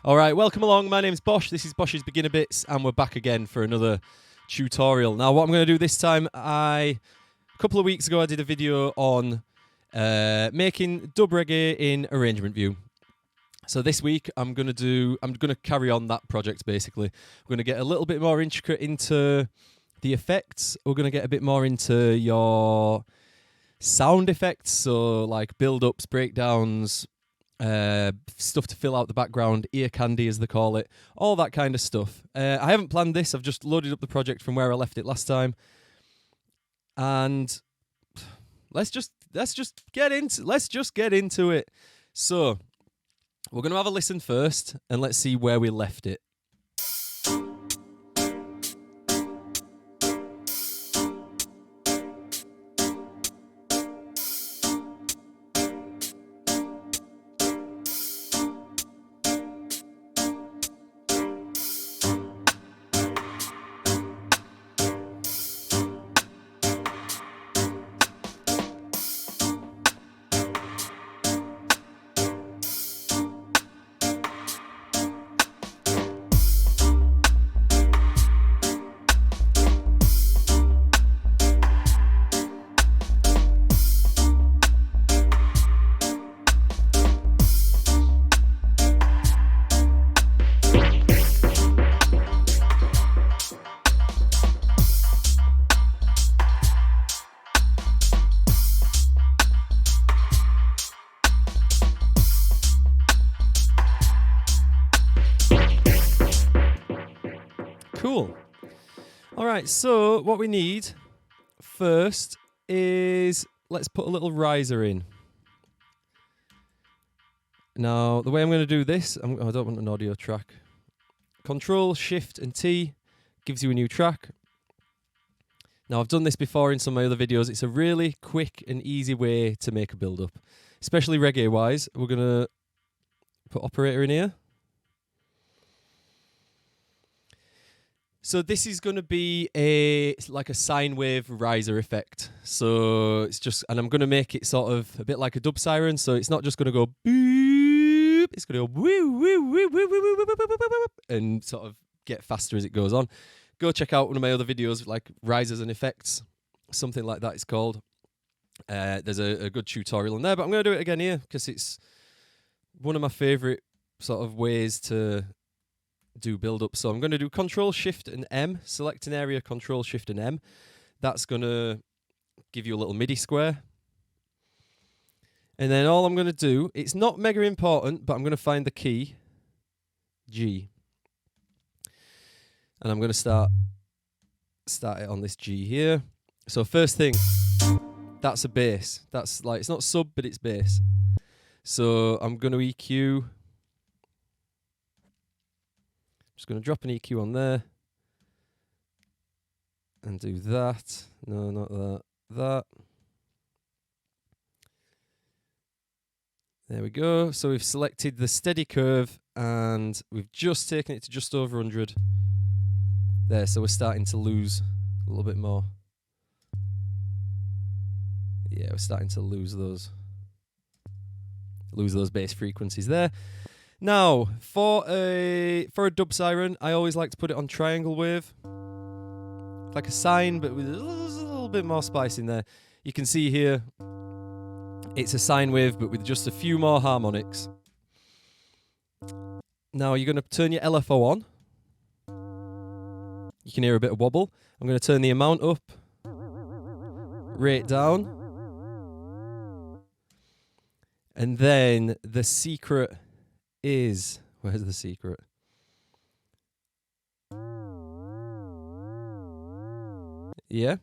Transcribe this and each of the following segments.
All right, welcome along. My name's Bosh. This is Bosh's Beginner Bits, and we're back again for another tutorial. Now, what I'm going to do this time, a couple of weeks ago, I did a video on making dub reggae in arrangement view. So this week, I'm going to carry on that project. Basically, we're going to get a little bit more intricate into the effects. We're going to get a bit more into your sound effects, so like build-ups, breakdowns, stuff to fill out the background, ear candy as they call it, all that kind of stuff. I haven't planned this. I've just loaded up the project from where I left it last time, and let's just get into it. So we're going to have a listen first, and let's see where we left it. Cool. All right, so what we need first is, let's put a little riser in. Now, the way I'm going to do this, I don't want an audio track. Control, Shift, and T gives you a new track. Now, I've done this before in some of my other videos. It's a really quick and easy way to make a build-up, especially reggae-wise. We're going to put operator in here. So this is going to be like a sine wave riser effect. So it's just, and I'm going to make it sort of a bit like a dub siren. So it's not just going to go boop, it's going to go woo, woo, woo, woo, woo, woo, woo, woo, and sort of get faster as it goes on. Go check out one of my other videos, like risers and effects, something like that it's called. There's a good tutorial in there, but I'm going to do it again here because it's one of my favorite sort of ways to do build up. So I'm going to do Control Shift and M, select an area, Control Shift and M. That's going to give you a little MIDI square. And then all I'm going to do, it's not mega important, but I'm going to find the key G. And I'm going to start it on this G here. So first thing, that's a bass. That's like, it's not sub, but it's bass. So I'm going to EQ. Just going to drop an EQ on there and do that. No, not that. That. There we go. So we've selected the steady curve and we've just taken it to just over 100. There, so we're starting to lose a little bit more. Yeah, we're starting to lose those bass frequencies there. Now, for a dub siren, I always like to put it on triangle wave. Like a sine, but with a little bit more spice in there. You can see here, it's a sine wave, but with just a few more harmonics. Now, you're going to turn your LFO on. You can hear a bit of wobble. I'm going to turn the amount up, rate down. And then the secret is, where's the secret? Yeah.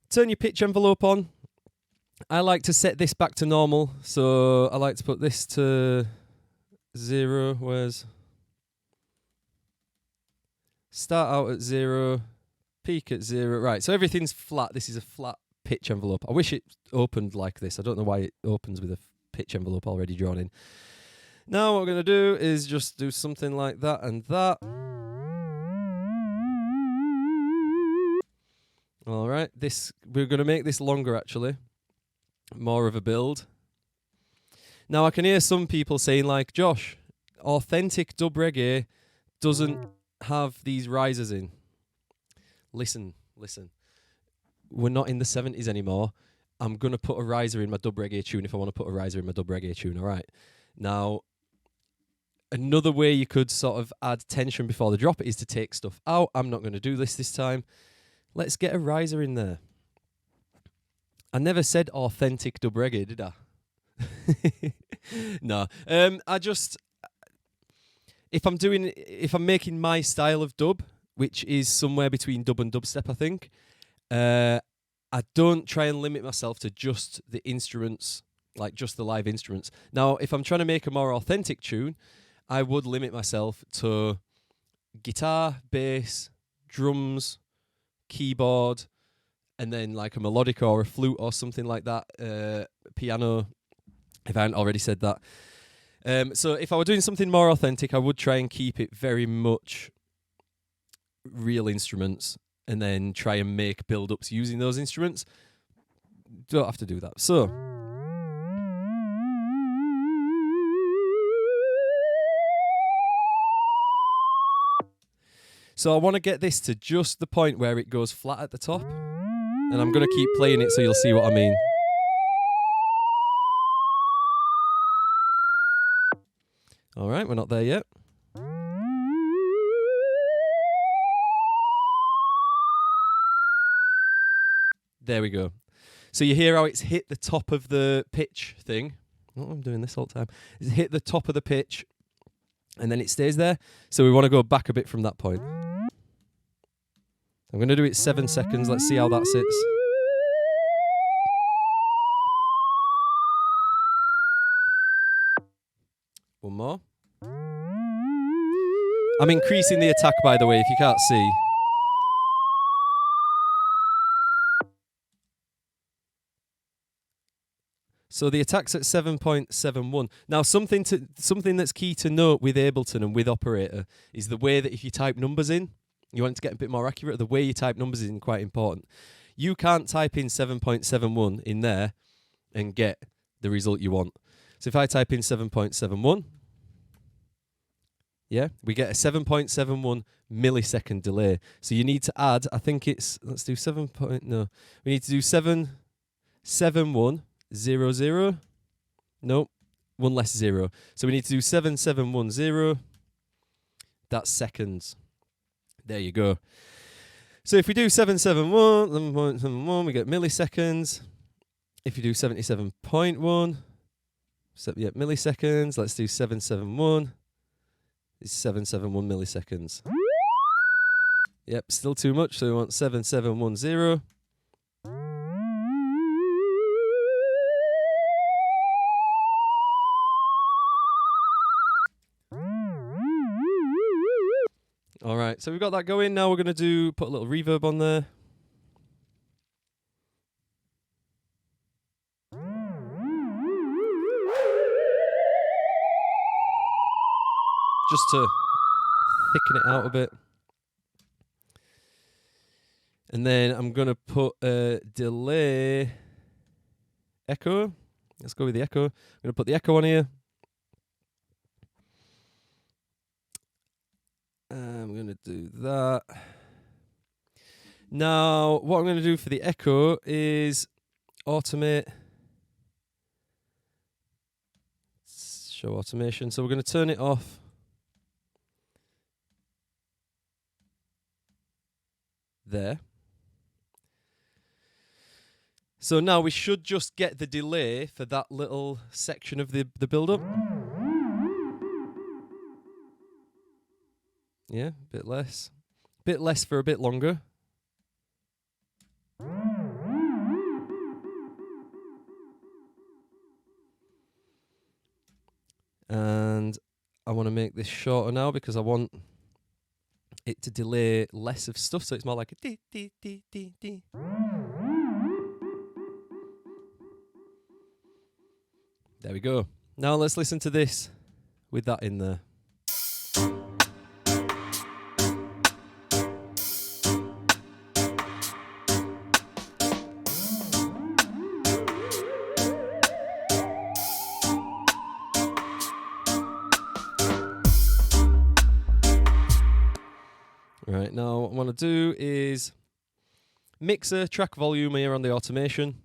Turn your pitch envelope on. I like to set this back to normal, so I like to put this to 0. Where's? Start out at 0, peak at 0. Right, so everything's flat. This is a flat pitch envelope. I wish it opened like this. I don't know why it opens with a pitch envelope already drawn in. Now what we're going to do is just do something like that and that. All right, we're going to make this longer actually. More of a build. Now I can hear some people saying like, Josh, authentic dub reggae doesn't have these risers in. Listen. We're not in the 70s anymore. I'm going to put a riser in my dub reggae tune if I want to put a riser in my dub reggae tune, all right? Now, another way you could sort of add tension before the drop is to take stuff out. I'm not going to do this time. Let's get a riser in there. I never said authentic dub reggae, did I? No. If I'm making my style of dub, which is somewhere between dub and dubstep, I think, I don't try and limit myself to just the instruments, like just the live instruments. Now, if I'm trying to make a more authentic tune, I would limit myself to guitar, bass, drums, keyboard, and then like a melodic or a flute or something like that, piano, if I hadn't already said that. So if I were doing something more authentic, I would try and keep it very much real instruments and then try and make build-ups using those instruments. Don't have to do that. So I want to get this to just the point where it goes flat at the top. And I'm going to keep playing it so you'll see what I mean. All right, we're not there yet. There we go. So you hear how it's hit the top of the pitch thing. Oh, I'm doing this all the time. It's hit the top of the pitch, and then it stays there. So we want to go back a bit from that point. I'm going to do it 7 seconds. Let's see how that sits. One more. I'm increasing the attack, by the way, if you can't see. So the attack's at 7.71. Now, something that's key to note with Ableton and with Operator is the way that if you type numbers in, you want it to get a bit more accurate. The way you type numbers is quite important. You can't type in 7.71 in there and get the result you want. So if I type in 7.71, yeah, we get a 7.71 millisecond delay. So you need to add, I think it's, let's do we need to do 77100. Nope, one less zero. So we need to do 7710. That's seconds. There you go. So if we do 771, 11.71, we get milliseconds. If you do 77.1, milliseconds. Let's do 771. It's 771 milliseconds. Yep, still too much. So we want 7710. All right, so we've got that going. Now we're going to put a little reverb on there. Just to thicken it out a bit. And then I'm going to put a delay echo. Let's go with the echo. I'm going to put the echo on here. I'm going to do that. Now, what I'm going to do for the echo is automate. Show automation. So we're going to turn it off. There. So now we should just get the delay for that little section of the build-up. Yeah, a bit less. Bit less for a bit longer. And I want to make this shorter now because I want it to delay less of stuff, so it's more like a dee, dee, dee, dee, dee. There we go. Now let's listen to this with that in there. now what I want to do is mixer track volume here on the automation.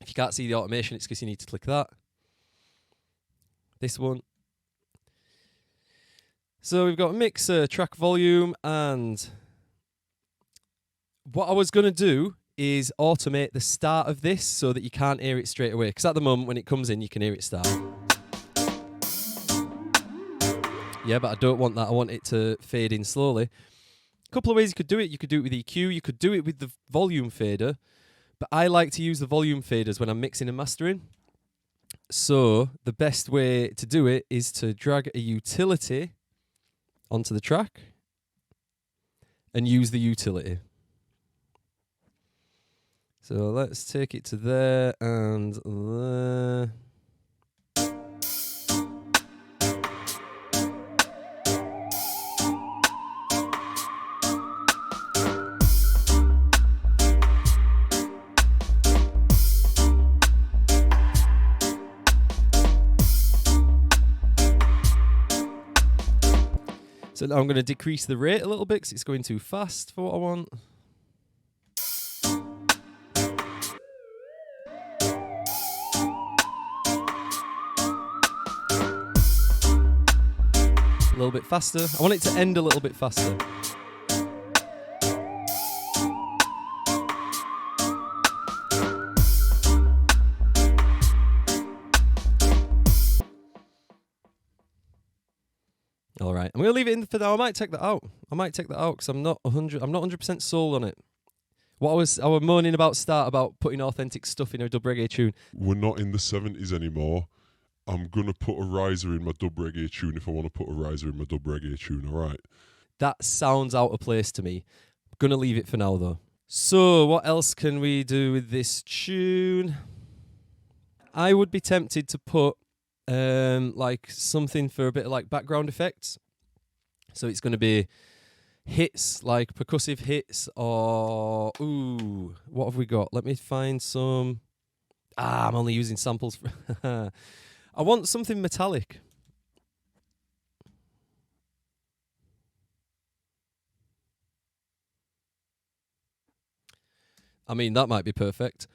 If you can't see the automation, it's because you need to click that. This one. So we've got mixer track volume, and what I was going to do is automate the start of this so that you can't hear it straight away. Because at the moment when it comes in, you can hear it start. Yeah, but I don't want that. I want it to fade in slowly. A couple of ways you could do it. You could do it with EQ. You could do it with the volume fader. But I like to use the volume faders when I'm mixing and mastering. So the best way to do it is to drag a utility onto the track and use the utility. So let's take it to there and there. So now I'm going to decrease the rate a little bit because it's going too fast for what I want. A little bit faster. I want it to end a little bit faster. All right, I'm going to leave it in for now. I might take that out. Because I'm not 100% sold on it. I was moaning about about putting authentic stuff in a dub reggae tune. We're not in the 70s anymore. I'm going to put a riser in my dub reggae tune if I want to put a riser in my dub reggae tune, all right? That sounds out of place to me. I'm going to leave it for now, though. So, what else can we do with this tune? I would be tempted to put like something for a bit of like background effects. So it's going to be hits, like percussive hits, or ooh, what have we got? Let me find some. I'm only using samples. I want something metallic. I mean, that might be perfect.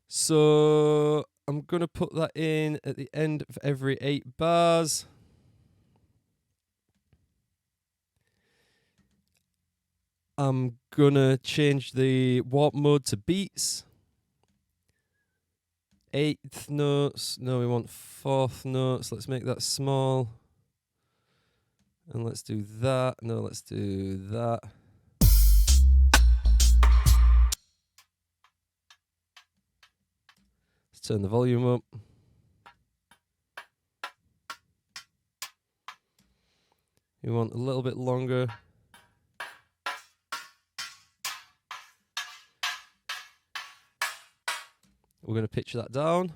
So I'm going to put that in at the end of every 8 bars. I'm going to change the warp mode to beats. 8th notes. No, we want 4th notes. Let's make that small. And let's do that. No, let's do that. Let's turn the volume up. We want a little bit longer. We're going to pitch that down.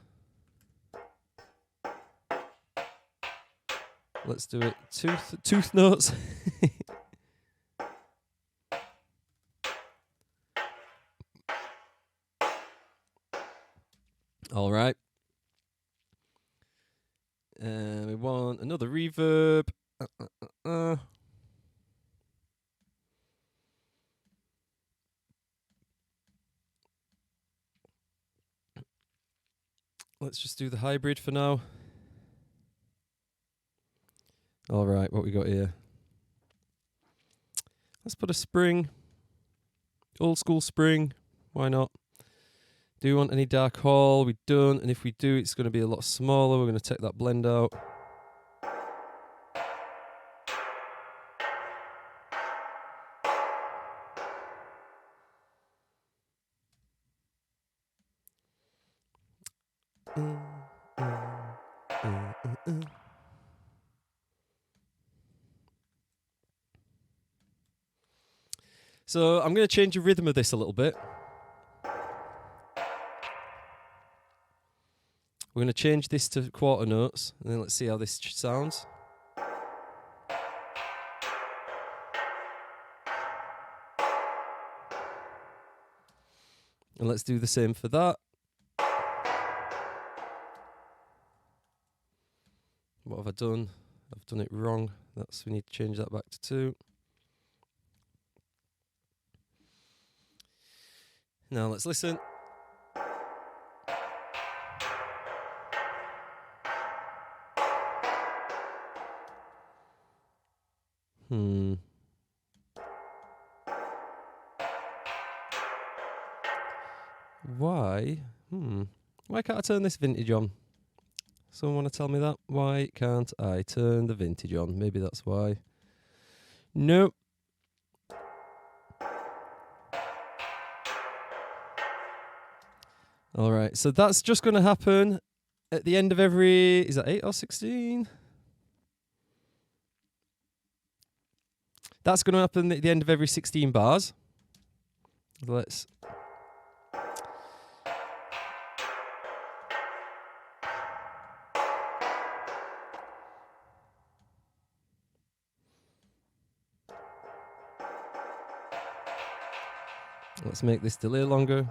Let's do it tooth notes. All right. And we want another reverb. Let's just do the hybrid for now. All right, what we got here? Let's put a spring. Old school spring. Why not? Do we want any dark hall? We don't. And if we do, it's going to be a lot smaller. We're going to take that blend out. So I'm going to change the rhythm of this a little bit. We're going to change this to quarter notes, and then let's see how this sounds. And let's do the same for that. What have I done? I've done it wrong. We need to change that back to 2. Now let's listen. Why? Why can't I turn this vintage on? Someone want to tell me that? Why can't I turn the vintage on? Maybe that's why. Nope. All right, so that's just going to happen at the end of every... Is that 8 or 16? That's going to happen at the end of every 16 bars. Let's... Let's make this delay longer.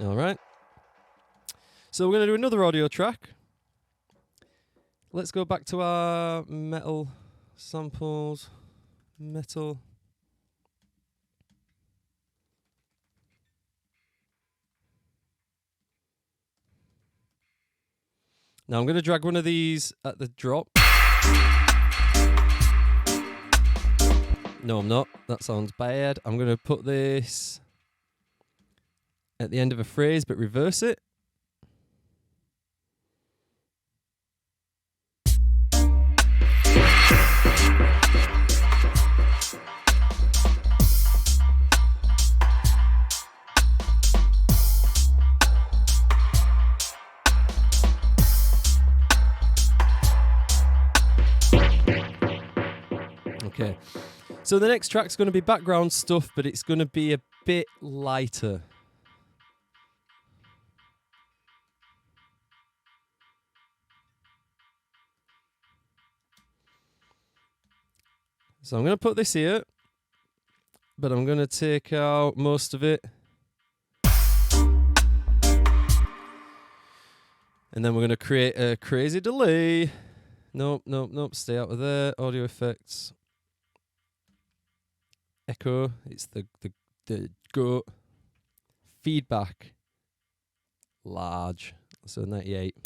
All right. So we're going to do another audio track. Let's go back to our metal samples. Metal. Now I'm going to drag one of these at the drop. No, I'm not. That sounds bad. I'm going to put this at the end of a phrase, but reverse it. Okay, so the next track's going to be background stuff, but it's going to be a bit lighter. So I'm going to put this here, but I'm going to take out most of it. And then we're going to create a crazy delay. Nope, nope, nope, stay out of there. Audio effects. Echo, it's the goat. Feedback, large, so 98.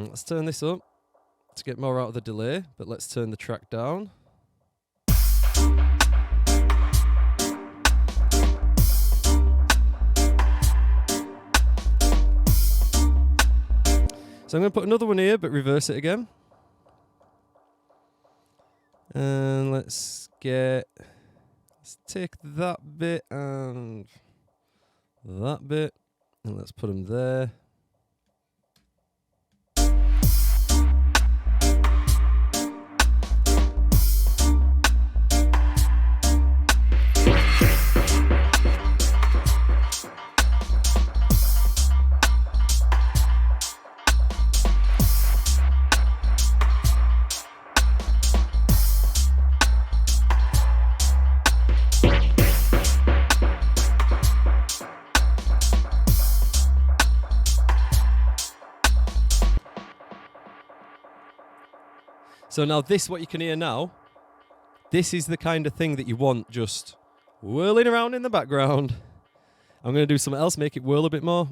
Let's turn this up to get more out of the delay, but let's turn the track down. So I'm going to put another one here, but reverse it again. And let's take that bit and that bit, and let's put them there. So now this, what you can hear now, this is the kind of thing that you want just whirling around in the background. I'm going to do something else, make it whirl a bit more.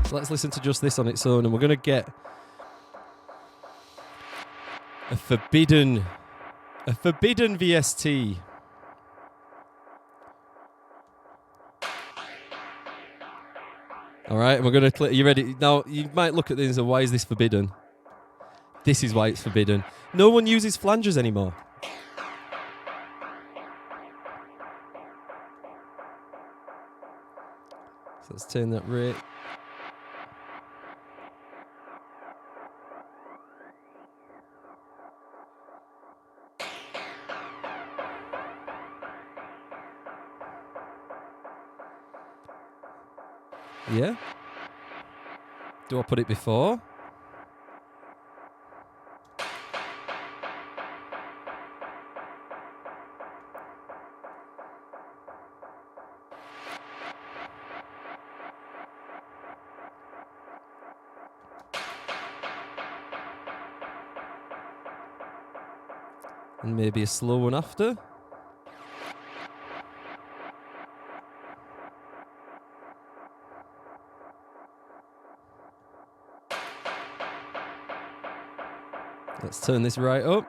So let's listen to just this on its own, and we're going to get a forbidden VST. All right, we're going to click. You ready? Now, you might look at this and say, why is this forbidden? This is why it's forbidden. No one uses flanges anymore. So let's turn that rate. Yeah. Do I put it before? And maybe a slow one after. Let's turn this right up.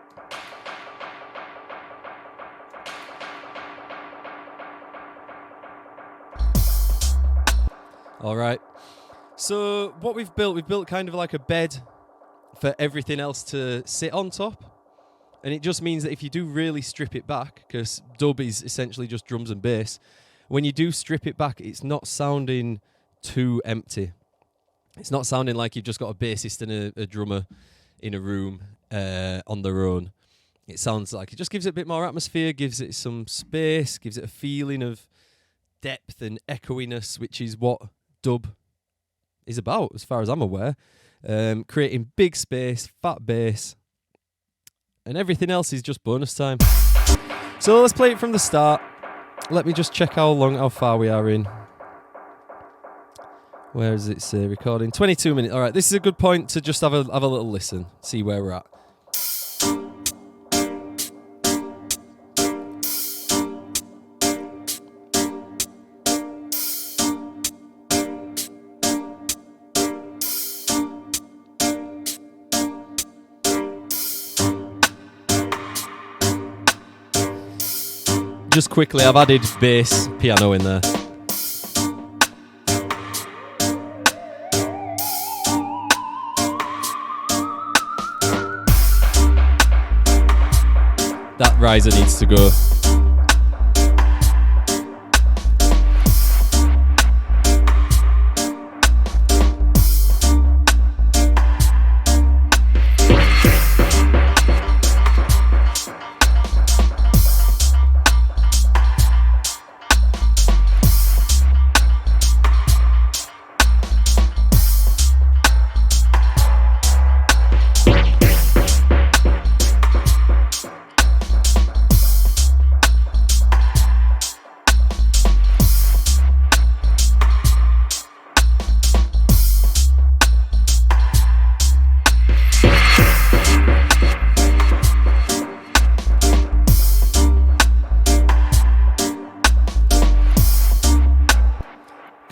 All right. So what we've built kind of like a bed for everything else to sit on top. And it just means that if you do really strip it back, because dub is essentially just drums and bass, when you do strip it back, it's not sounding too empty. It's not sounding like you've just got a bassist and a drummer in a room on their own. It sounds like it just gives it a bit more atmosphere, gives it some space, gives it a feeling of depth and echoiness, which is what dub is about, as far as I'm aware. Creating big space, fat bass, and everything else is just bonus time. So let's play it from the start. Let me just check how far we are in. Where does it say recording? 22 minutes. All right, this is a good point to just have a little listen, see where we're at. Just quickly, I've added bass piano in there. That riser needs to go.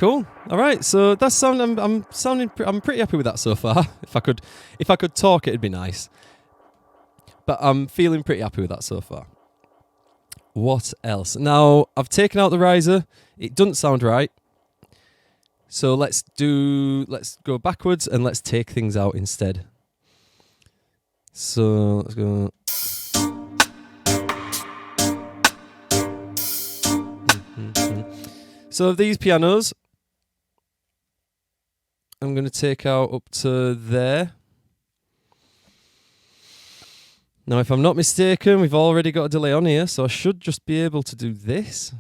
Cool. All right. So that's sound. I'm pretty happy with that so far. If I could talk, it'd be nice. But I'm feeling pretty happy with that so far. What else? Now I've taken out the riser. It doesn't sound right. So let's go backwards and let's take things out instead. So let's go. So these pianos, I'm going to take out up to there. Now, if I'm not mistaken, we've already got a delay on here, so I should just be able to do this.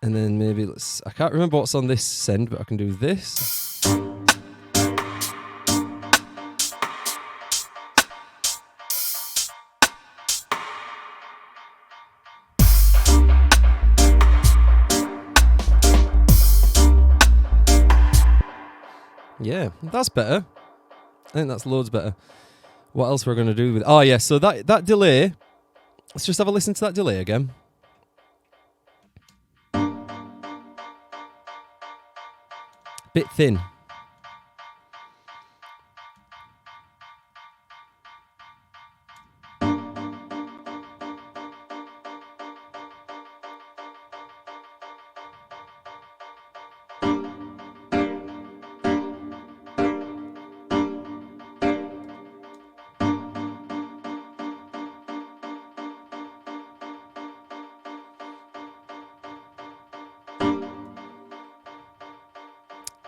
And then maybe I can't remember what's on this end, but I can do this. Yeah, that's better. I think that's loads better. What else we're going to do with... Oh, yeah, so that delay... Let's just have a listen to that delay again. Bit thin.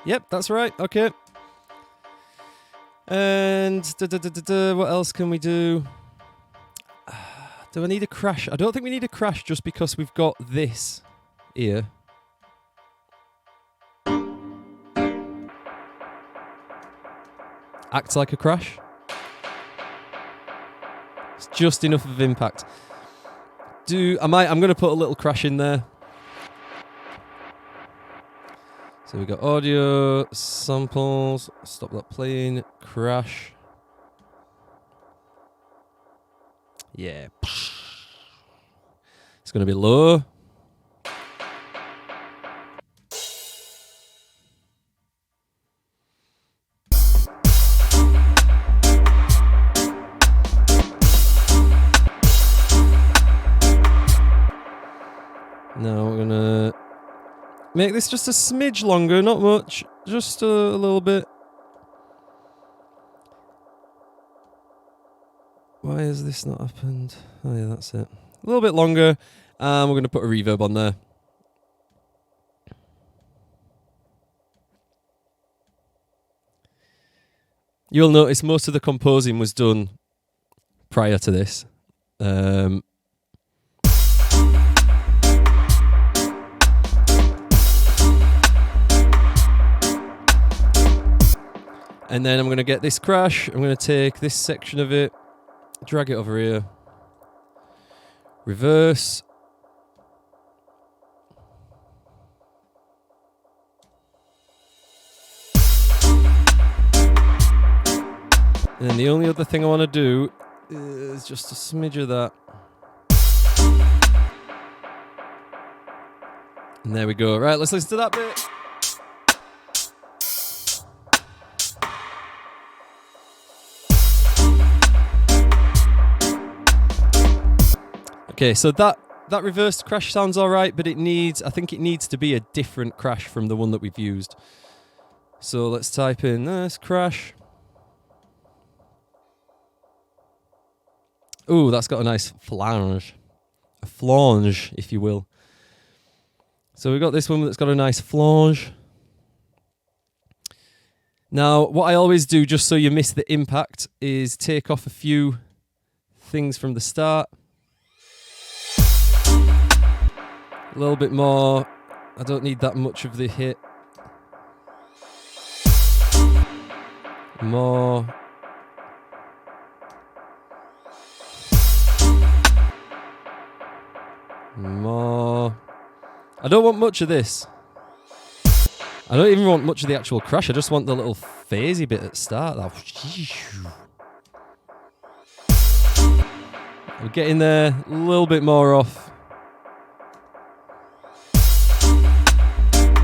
Yep, that's right. Okay. And what else can we do? Do I need a crash? I don't think we need a crash just because we've got this here. Acts like a crash. It's just enough of impact. I'm going to put a little crash in there. So we've got audio, samples, stop that playing, crash. Yeah. It's going to be low. Now we're going to make this just a smidge longer, not much, just a little bit. Why has this not happened? Oh yeah, that's it. A little bit longer. We're going to put a reverb on there. You'll notice most of the composing was done prior to this. And then I'm going to get this crash. I'm going to take this section of it, drag it over here, reverse. And then the only other thing I want to do is just a smidge of that. And there we go. Right, let's listen to that bit. Okay, so that reversed crash sounds all right, but I think it needs to be a different crash from the one that we've used. So let's type in this crash. Ooh, that's got a nice flange. A flange, if you will. So we've got this one that's got a nice flange. Now, what I always do, just so you miss the impact, is take off a few things from the start. A little bit more. I don't need that much of the hit. More. More. I don't want much of this. I don't even want much of the actual crash. I just want the little phasey bit at the start. We're getting there. A little bit more off.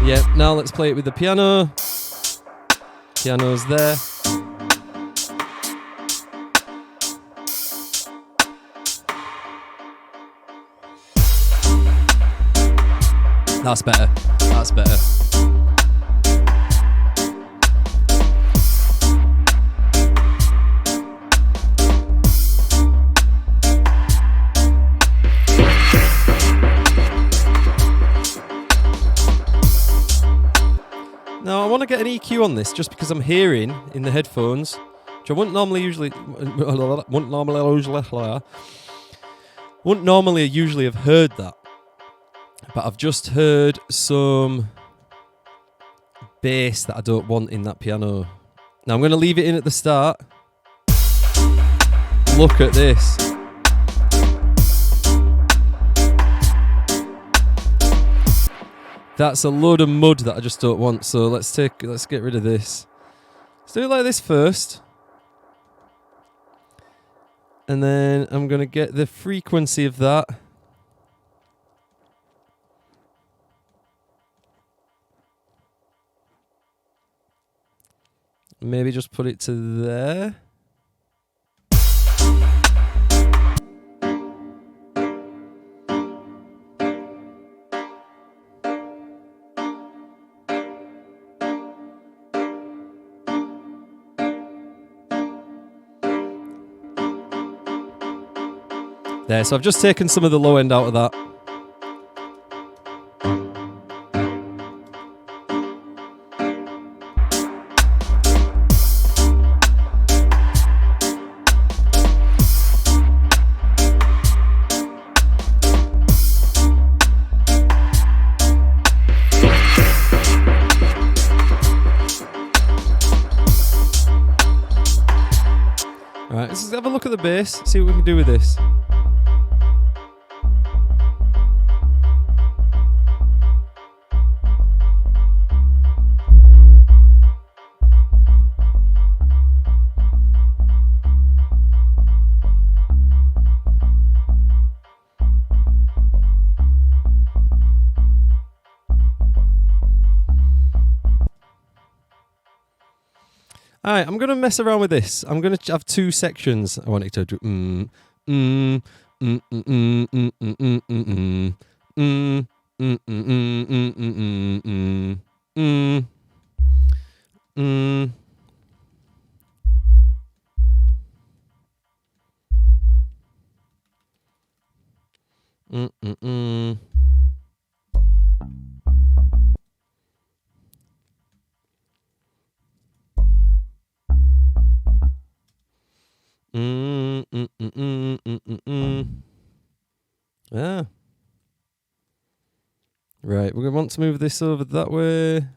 Yeah, now let's play it with the piano. Piano's there. That's better. That's better. Now I want to get an EQ on this just because I'm hearing in the headphones, which I wouldn't normally usually have heard that. But I've just heard some bass that I don't want in that piano. Now I'm going to leave it in at the start. Look at this. That's a load of mud that I just don't want. So let's get rid of this. Let's do it like this first. And then I'm going to get the frequency of that. Maybe just put it to there. There, so I've just taken some of the low end out of that. look at the bass, see what we can do with this. Alright, I'm going to mess around with this. I'm going to have two sections. I want it to do Ah. Right, we're going to want to move this over that way.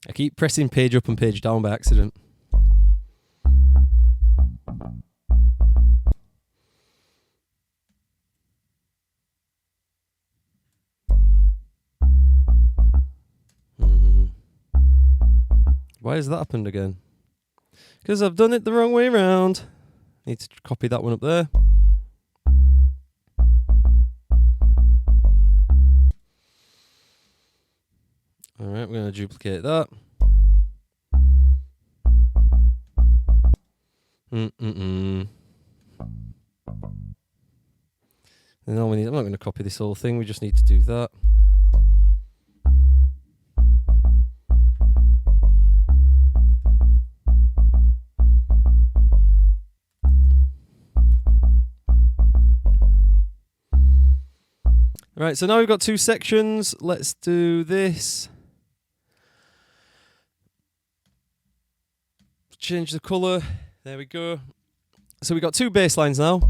I keep pressing page up and page down by accident. Why has that happened again? Because I've done it the wrong way around. Need to copy that one up there. Alright, we're going to duplicate that. And all we need, I'm not going to copy this whole thing, we just need to do that. Right, so now we've got two sections. Let's do this. Change the colour. There we go. So we've got two bass lines now.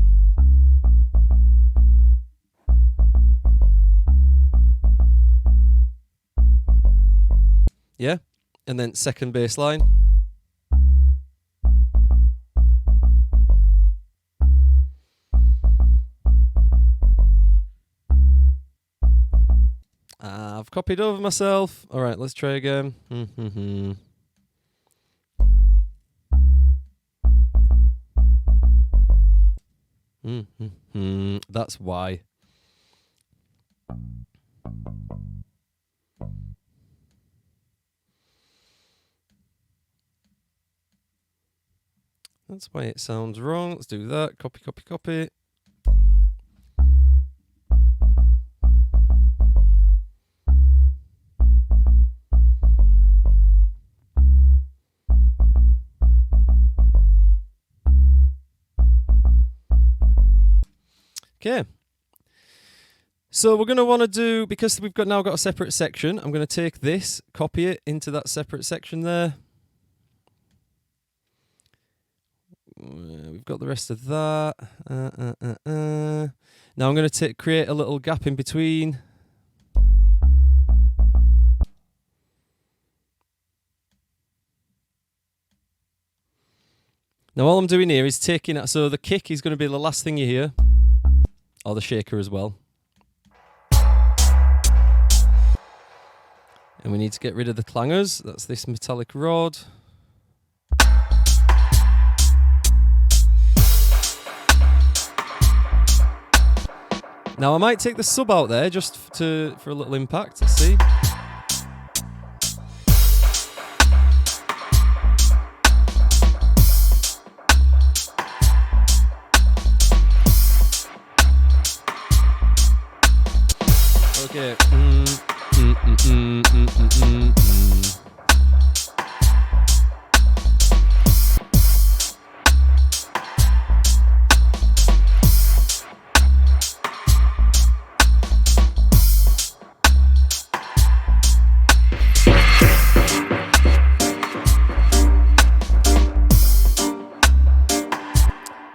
Yeah, and then second bass line. I've copied over myself. All right, let's try again. That's why. That's why it sounds wrong. Let's do that. Copy, copy, copy. Okay. So we're going to want to do, because we've now got a separate section, I'm going to take this, copy it into that separate section there. We've got the rest of that. Now I'm going to create a little gap in between. Now all I'm doing here is taking it, so the kick is going to be the last thing you hear, or the shaker as well. And we need to get rid of the clangers. That's this metallic rod. Now I might take the sub out there just for a little impact. Let's see. Okay.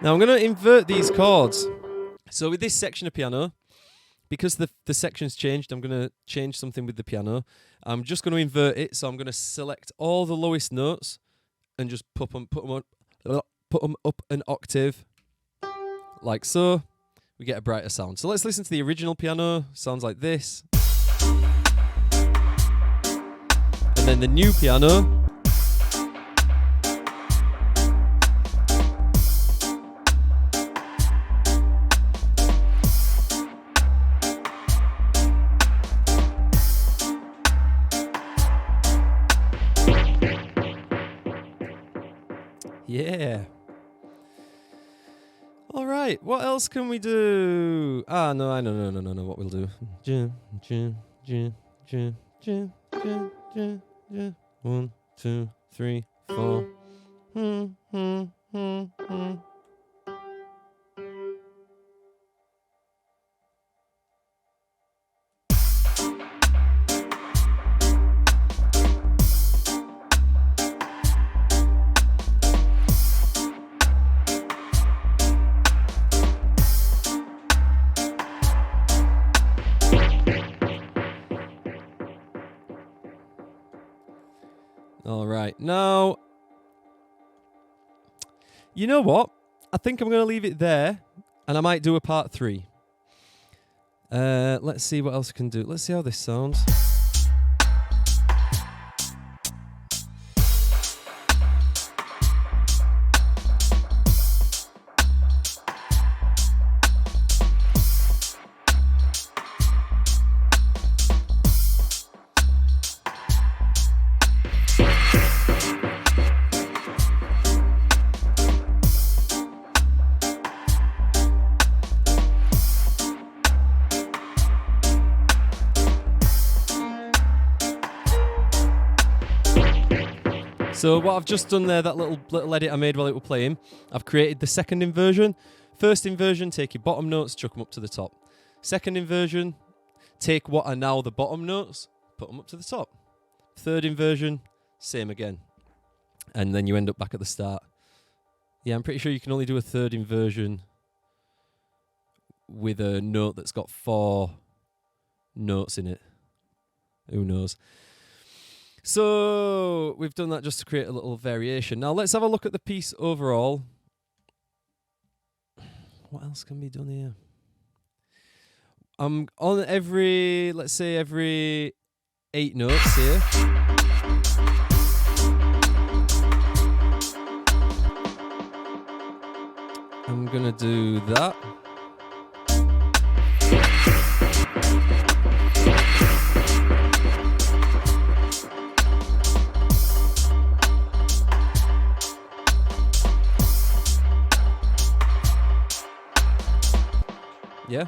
Now I'm going to invert these chords. So with this section of piano, because the section's changed, I'm going to change something with the piano. I'm just going to invert it, so I'm going to select all the lowest notes and just put them up an octave, like so. We get a brighter sound. So let's listen to the original piano. Sounds like this. And then the new piano. Yeah. All right. What else can we do? No, I know. What we'll do. 1, 2, 3, 4. All right. Now, you know what? I think I'm going to leave it there, and I might do a part 3. Let's see what else I can do. Let's see how this sounds. So what I've just done there, that little edit I made while it was playing, I've created the second inversion. First inversion, take your bottom notes, chuck them up to the top. Second inversion, take what are now the bottom notes, put them up to the top. Third inversion, same again. And then you end up back at the start. Yeah, I'm pretty sure you can only do a third inversion with a note that's got 4 notes in it. Who knows? So we've done that just to create a little variation. Now let's have a look at the piece overall. What else can be done here? On every, let's say every 8 notes here. I'm gonna do that. Yeah.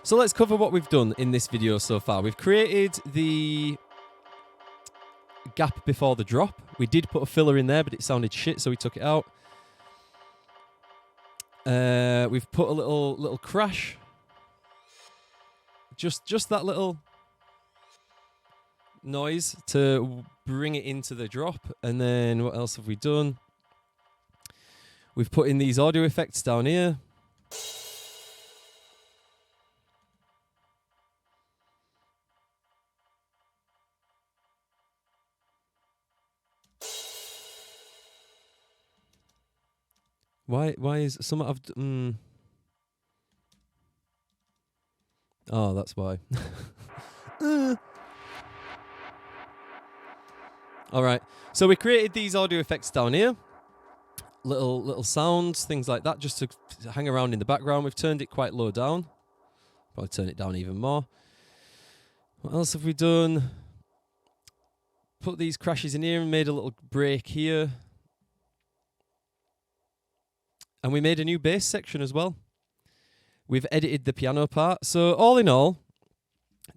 So let's cover what we've done in this video so far. We've created the gap before the drop. We did put a filler in there, but it sounded shit, so we took it out. We've put a little crash. Just that little noise to bring it into the drop. And then what else have we done? We've put in these audio effects down here. Why is some I've Oh, that's why. All right. So we created these audio effects down here. Little sounds, things like that, just to hang around in the background. We've turned it quite low down. Probably turn it down even more. What else have we done? Put these crashes in here and made a little break here. And we made a new bass section as well. We've edited the piano part. So all in all,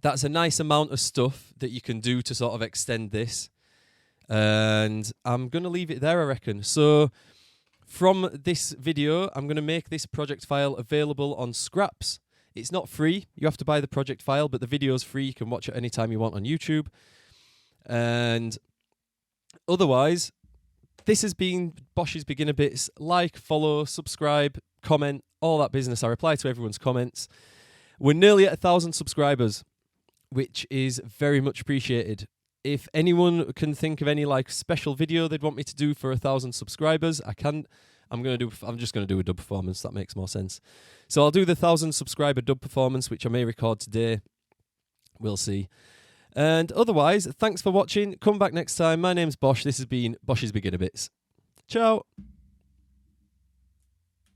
that's a nice amount of stuff that you can do to sort of extend this. And I'm going to leave it there, I reckon. So from this video, I'm going to make this project file available on Scraps. It's not free. You have to buy the project file, but the video's free. You can watch it anytime you want on YouTube. And otherwise, this has been Bosh's Beginner Bits. Like, follow, subscribe, comment, all that business. I reply to everyone's comments. We're nearly at 1,000 subscribers, which is very much appreciated. If anyone can think of any like special video they'd want me to do for 1,000 subscribers, I can. I'm just gonna do a dub performance. That makes more sense. So I'll do the 1,000 subscriber dub performance, which I may record today. We'll see. And otherwise, thanks for watching. Come back next time. My name's Bosh. This has been Bosh's Beginner Bits. Ciao.